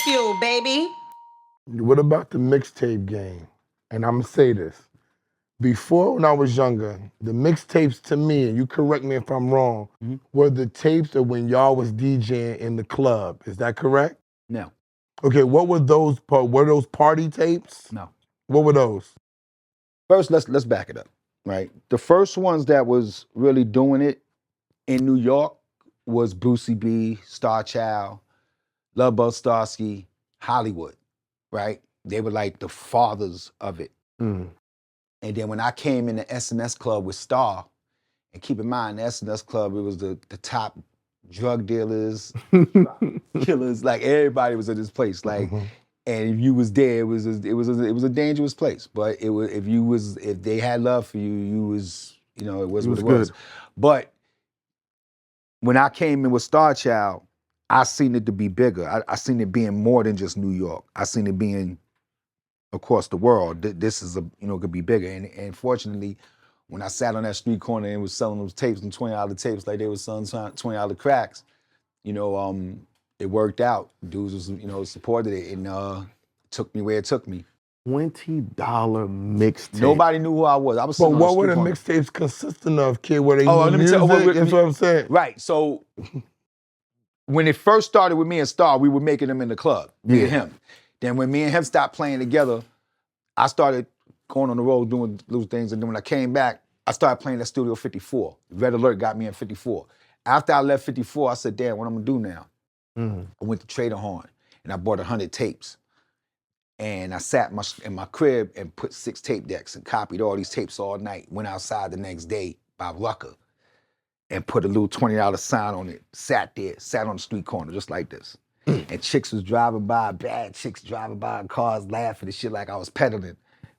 Bagfuel, baby. What about the mixtape game? And I'm gonna say this. Before, when I was younger, the mixtapes to me, and you correct me if I'm wrong, were the tapes of when y'all was DJing in the club. Is that correct? No. Okay, what were those? Were those party tapes? No. What were those? First, let's back it up, right? The first ones that was really doing it in New York was Brucey B, Star Child, Love Buzz Starsky, Hollywood, right? They were like the fathers of it. Mm. And then when I came in the S&S Club with Star, and keep in mind, the S&S Club, it was the top drug dealers, killers, like everybody was in this place. Like, and if you was there, it was a dangerous place. But it was if they had love for you, it was what it was. But when I came in with Star Child, I seen it to be bigger. I seen it being more than just New York. I seen it being across the world. This is could be bigger. And fortunately, when I sat on that street corner and was selling those tapes and $20 tapes like they were selling $20 cracks, it worked out. Dudes was supported it and took me where it took me. $20 mixtape. Nobody knew who I was. I was. But what were the mixtapes consisting of, kid? Were they let me music? tell you. That's what I'm saying. Right. So when it first started with me and Star, we were making them in the club, me and him. Then when me and him stopped playing together, I started going on the road doing little things. And then when I came back, I started playing at Studio 54. Red Alert got me in 54. After I left 54, I said, damn, what I'm gonna do now? I went to Trader Horn and I bought 100 tapes. And I sat in my crib and put 6 tape decks and copied all these tapes all night. Went outside the next day by Rucker and put a little $20 sign on it. Sat on the street corner just like this. And chicks was driving by, bad chicks driving by in cars laughing and shit like I was peddling.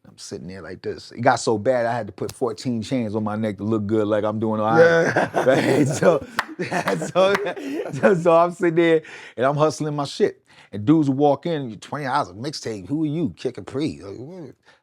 I'm sitting there like this. It got so bad I had to put 14 chains on my neck to look good like I'm doing all right. Right? So I'm sitting there and I'm hustling my shit. And dudes would walk in, $20 a mixtape, who are you? Capri.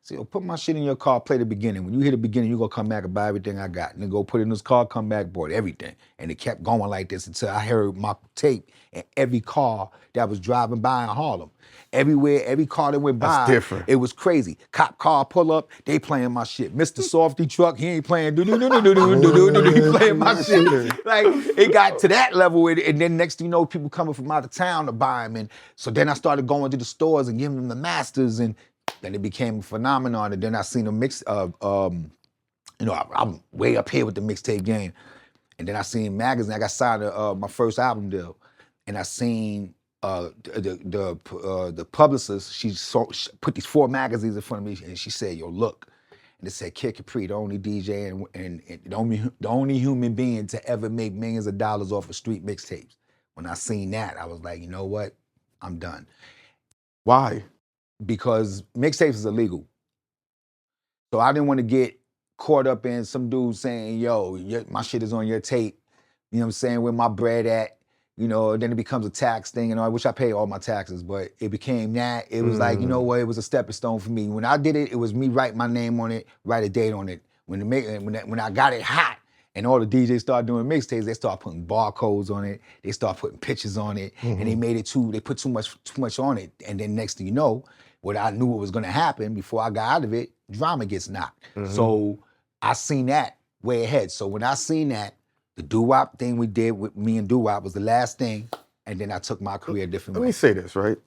So put my shit in your car, play the beginning. When you hear the beginning, you're gonna come back and buy everything I got. And then go put it in this car, come back, bought everything. And it kept going like this until I heard my tape in every car that was driving by in Harlem. Everywhere, every car that went by, it was crazy. Cop car pull up, they playing my shit. Mr. Softy truck, he ain't playing he playing my shit. Like, it got to that level, and then next thing you know, people coming from out of town to buy them. And so then I started going to the stores and giving them the masters, and then it became a phenomenon. And then I seen a mix of, I'm way up here with the mixtape game. And then I seen magazine. I got signed to my first album deal, and I seen the publicist. She put these 4 magazines in front of me, and she said, "Yo, look." And it said, Kid Capri, the only DJ and the only human being to ever make millions of dollars off of street mixtapes. When I seen that, I was like, you know what? I'm done. Why? Because mixtapes is illegal. So I didn't want to get caught up in some dude saying, yo, my shit is on your tape. You know what I'm saying? Where my bread at? Then it becomes a tax thing. I wish I paid all my taxes, but it became that. It was like, you know what? It was a stepping stone for me. When I did it, it was me write my name on it, write a date on it. When I got it hot, and all the DJs started doing mixtapes, they started putting barcodes on it. They started putting pictures on it, and they made it they put too much on it. And then next thing you know, what I knew what was gonna happen before I got out of it, drama gets knocked. So I seen that way ahead. So when I seen that, the doo-wop thing we did with me and doo-wop was the last thing, and then I took my career a different way. Let me say this, right?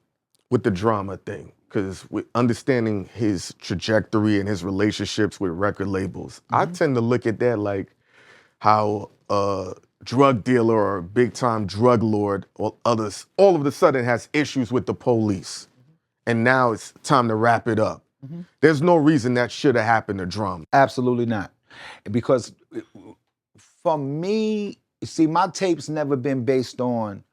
With the drama thing, because with understanding his trajectory and his relationships with record labels, I tend to look at that like how a drug dealer or a big-time drug lord or others all of a sudden has issues with the police. And now it's time to wrap it up. There's no reason that should have happened to Drum. Absolutely not. Because for me, see, my tape's never been based on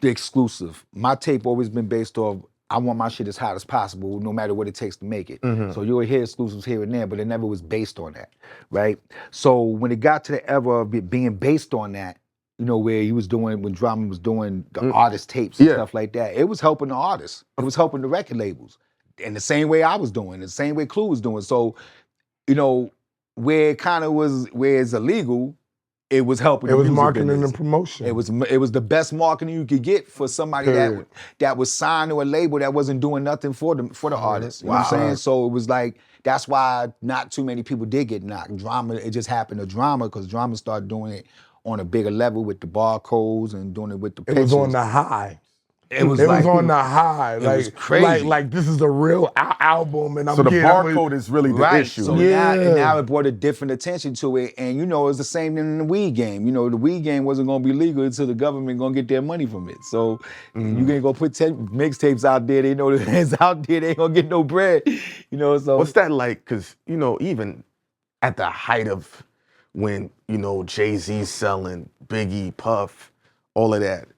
the exclusive. My tape always been based off, I want my shit as hot as possible, no matter what it takes to make it. So you'll hear exclusives here and there, but it never was based on that, right? So when it got to the era of it being based on that, where he was doing, when Drama was doing the artist tapes and stuff like that, it was helping the artists. It was helping the record labels. In the same way I was doing, the same way Clue was doing. So, where it kind of was, where it's illegal, it was helping. It the was music marketing business. and promotion. It was the best marketing you could get for somebody that was signed to a label that wasn't doing nothing for the artist. You know what I'm saying? So it was like, that's why not too many people did get knocked. Drama, it just happened to Drama, because Drama started doing it on a bigger level with the barcodes and doing it with the pictures. It was on the high. It was on the high. It was crazy. Like this is a real album, and I'm So the getting barcode is really the issue. So now it brought a different attention to it, and you know, it's the same in the weed game. You know, the weed game wasn't gonna be legal until the government gonna get their money from it. So you gonna go put mixtapes out there, they know that it's out there, they ain't gonna get no bread. You know, so what's that like? Because, you know, even at the height of when, you know, Jay-Z selling, Biggie, Puff, all of that,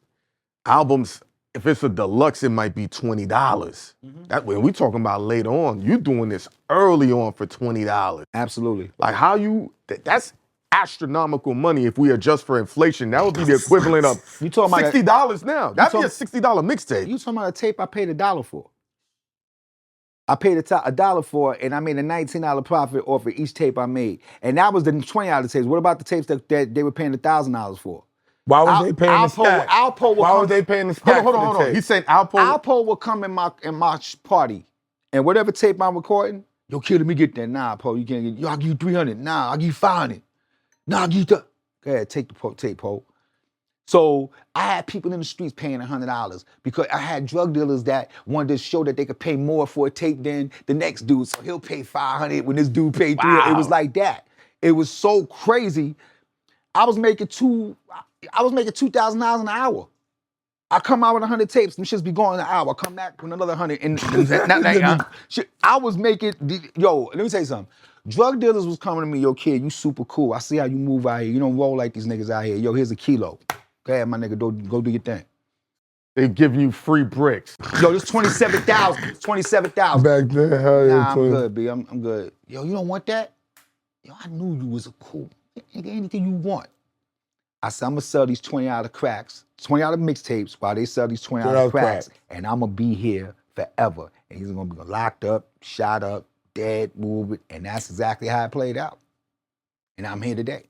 albums, if it's a deluxe, it might be $20. That way, we talking about later on. You doing this early on for $20. Absolutely. Like how that's astronomical money if we adjust for inflation. That would be the equivalent of You talking about $60 now. That'd be a $60 mixtape. You talking about a tape I paid $1 for? I paid $1 for it, and I made a $19 profit off of each tape I made. And that was the $20 tapes. What about the tapes that they were paying $1,000 for? Why was they paying the stack? Why was they paying the stack? Hold on. He's saying Alpo. Alpo will come in my party, and whatever tape I'm recording, yo, kid, let me get that. Nah, Po, you can't get. Yo, I'll give you 300. Nah, I'll give you 500. Nah, I'll give you. Go ahead, take the tape, Po. So I had people in the streets paying $100 because I had drug dealers that wanted to show that they could pay more for a tape than the next dude. So he'll pay 500 when this dude paid 300. It was like that. It was so crazy. I was making $2,000 an hour. I come out with 100 tapes, them shits be going an hour. I come back with another 100. And I was making, let me tell you something. Drug dealers was coming to me, yo, kid, you super cool. I see how you move out here. You don't roll like these niggas out here. Yo, here's a kilo. Go ahead, my nigga, go do your thing. They giving you free bricks. Yo, this 27,000. It's 27,000. Back then, hell yeah. Nah, I'm good, B. I'm good. Yo, you don't want that? Yo, I knew you was a cool. Anything you want. I said, I'm gonna sell these $20 cracks, $20 mixtapes while they sell these $20 cracks, and I'm gonna be here forever. And he's gonna be locked up, shot up, dead, moving, and that's exactly how it played out. And I'm here today.